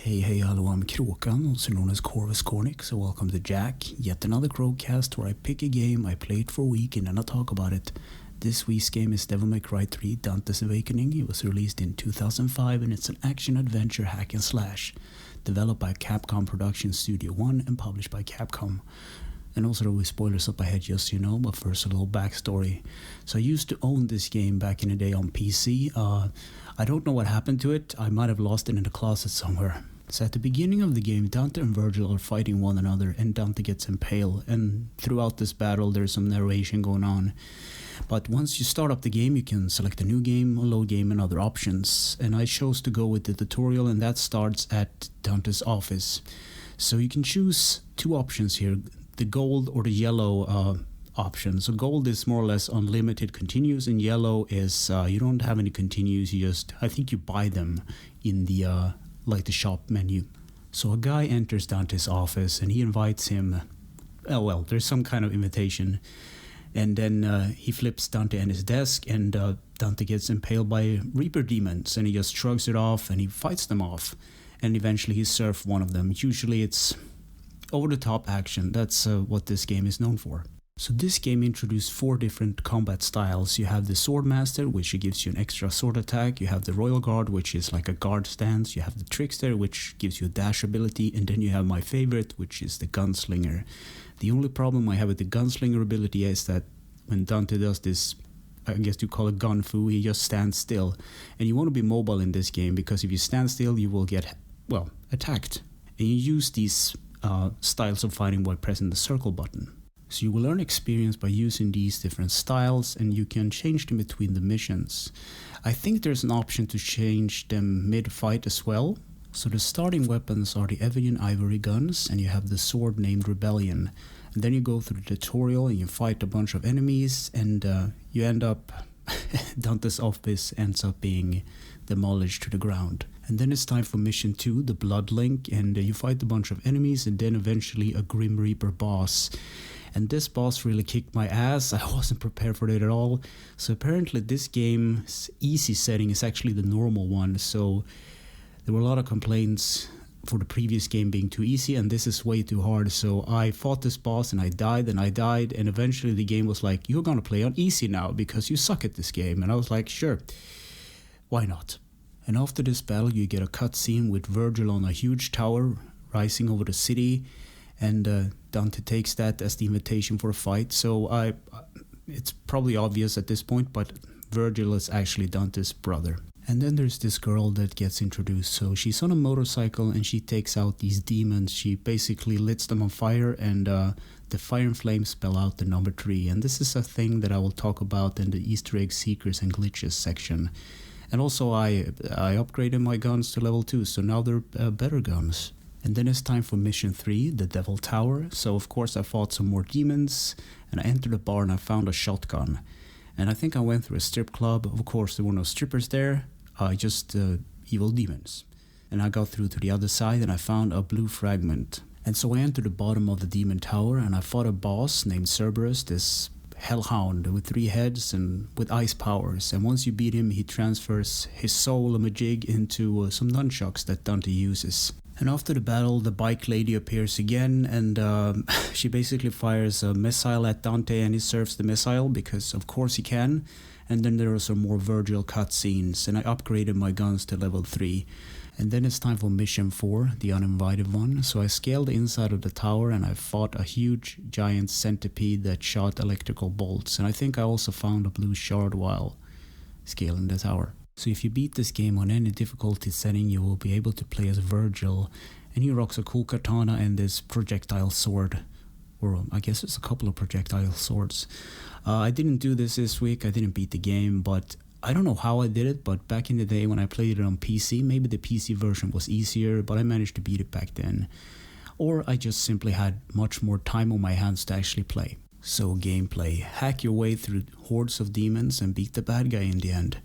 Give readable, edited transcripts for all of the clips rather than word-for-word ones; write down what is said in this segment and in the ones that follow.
Hey, hello, I'm Kråkan, also known as Corvus Cornix, so welcome to Yacc, yet another Crowcast where I pick a game, I play it for a week, and then I talk about it. This week's game is Devil May Cry 3 Dante's Awakening. It was released in 2005 and it's an action-adventure hack and slash, developed by Capcom Production Studio 1 and published by Capcom. And also there will be spoilers up ahead, just so you know, but first a little backstory. So I used to own this game back in the day on PC. I don't know what happened to it. I might have lost it in the closet somewhere. So at the beginning of the game, Dante and Virgil are fighting one another and Dante gets impaled. And throughout this battle there's some narration going on. But once you start up the game, you can select a new game, a load game, and other options. And I chose to go with the tutorial, and that starts at Dante's office. So you can choose two options here, the gold or the yellow option. So gold is more or less unlimited continues, and yellow is you don't have any continues, you just, I think you buy them in the like the shop menu. So a guy enters Dante's office and he invites him, there's some kind of invitation. And then he flips Dante and his desk, and Dante gets impaled by Reaper demons, and he just shrugs it off and he fights them off. And eventually he's served one of them. Usually it's over-the-top action. That's what this game is known for. So this game introduced 4 different combat styles. You have the Sword Master, which gives you an extra sword attack. You have the Royal Guard, which is like a guard stance. You have the Trickster, which gives you a dash ability. And then you have my favorite, which is the Gunslinger. The only problem I have with the Gunslinger ability is that when Dante does this, I guess you call it gun fu, he just stands still. And you want to be mobile in this game, because if you stand still, you will get, attacked. And you use these styles of fighting by pressing the circle button. So you will learn experience by using these different styles, and you can change them between the missions. I think there's an option to change them mid-fight as well. So the starting weapons are the Evian Ivory guns, and you have the sword named Rebellion. And then you go through the tutorial and you fight a bunch of enemies, and you end up, Dante's office ends up being demolished to the ground. And then it's time for mission 2, the Blood Link, and you fight a bunch of enemies and then eventually a Grim Reaper boss. And this boss really kicked my ass. I wasn't prepared for it at all. So apparently this game's easy setting is actually the normal one. So there were a lot of complaints for the previous game being too easy, and this is way too hard. So I fought this boss and I died, and eventually the game was like, you're gonna play on easy now because you suck at this game. And I was like, sure, why not? And after this battle you get a cutscene with Virgil on a huge tower rising over the city, and Dante takes that as the invitation for a fight. So it's probably obvious at this point, but Virgil is actually Dante's brother. And then there's this girl that gets introduced. So she's on a motorcycle and she takes out these demons. She basically lights them on fire, and the fire and flames spell out the number 3. And this is a thing that I will talk about in the Easter egg secrets and glitches section. And also I upgraded my guns to level 2, so now they're better guns. And then it's time for mission 3, the Devil Tower. So of course I fought some more demons, and I entered a bar and I found a shotgun. And I think I went through a strip club. Of course there were no strippers there, just evil demons. And I got through to the other side and I found a blue fragment. And so I entered the bottom of the demon tower and I fought a boss named Cerberus, this hellhound with 3 heads and with ice powers. And once you beat him, he transfers his soul and majig into some nunchucks that Dante uses. And after the battle, the bike lady appears again, and she basically fires a missile at Dante, and he serves the missile because of course he can. And then there are some more Virgil cutscenes, and I upgraded my guns to level 3. And then it's time for mission 4, the uninvited one. So I scaled the inside of the tower and I fought a huge giant centipede that shot electrical bolts. And I think I also found a blue shard while scaling the tower. So if you beat this game on any difficulty setting, you will be able to play as Virgil. And he rocks a cool katana and this projectile sword. Or I guess it's a couple of projectile swords. I didn't do this week, I didn't beat the game, but I don't know how I did it, but back in the day when I played it on PC, maybe the PC version was easier, but I managed to beat it back then. Or I just simply had much more time on my hands to actually play. So gameplay: hack your way through hordes of demons and beat the bad guy in the end.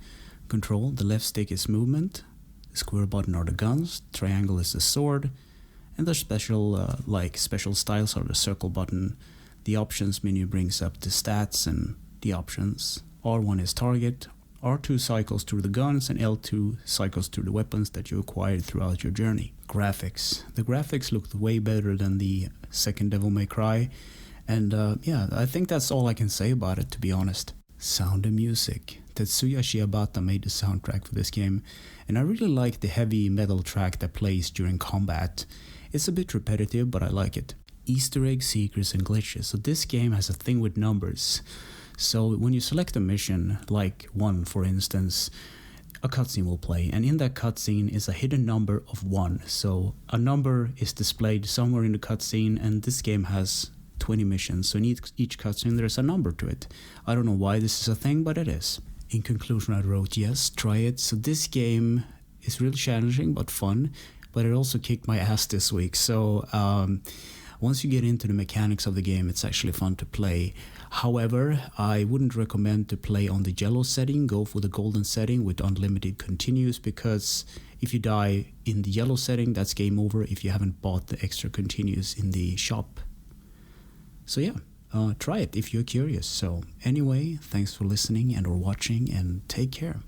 Control: the left stick is movement, the square button are the guns, triangle is the sword, and the special styles are the circle button. The options menu brings up the stats and the options. R1 is target, R2 cycles through the guns and L2 cycles through the weapons that you acquired throughout your journey. Graphics. The graphics looked way better than the second Devil May Cry, and yeah, I think that's all I can say about it, to be honest. Sound and music. Tetsuya Shibata made the soundtrack for this game, and I really like the heavy metal track that plays during combat. It's a bit repetitive, but I like it. Easter egg, secrets, and glitches. So this game has a thing with numbers. So when you select a mission, like 1 for instance, a cutscene will play, and in that cutscene is a hidden number of 1. So a number is displayed somewhere in the cutscene, and this game has 20 missions, so in each cutscene there's a number to it. I don't know why this is a thing, but it is. In conclusion, I wrote, yes, try it. So this game is really challenging but fun, but it also kicked my ass this week. So once you get into the mechanics of the game, it's actually fun to play. However, I wouldn't recommend to play on the yellow setting. Go for the golden setting with unlimited continues, because if you die in the yellow setting, that's game over if you haven't bought the extra continues in the shop. So yeah, try it if you're curious. So anyway, thanks for listening and or watching, and take care.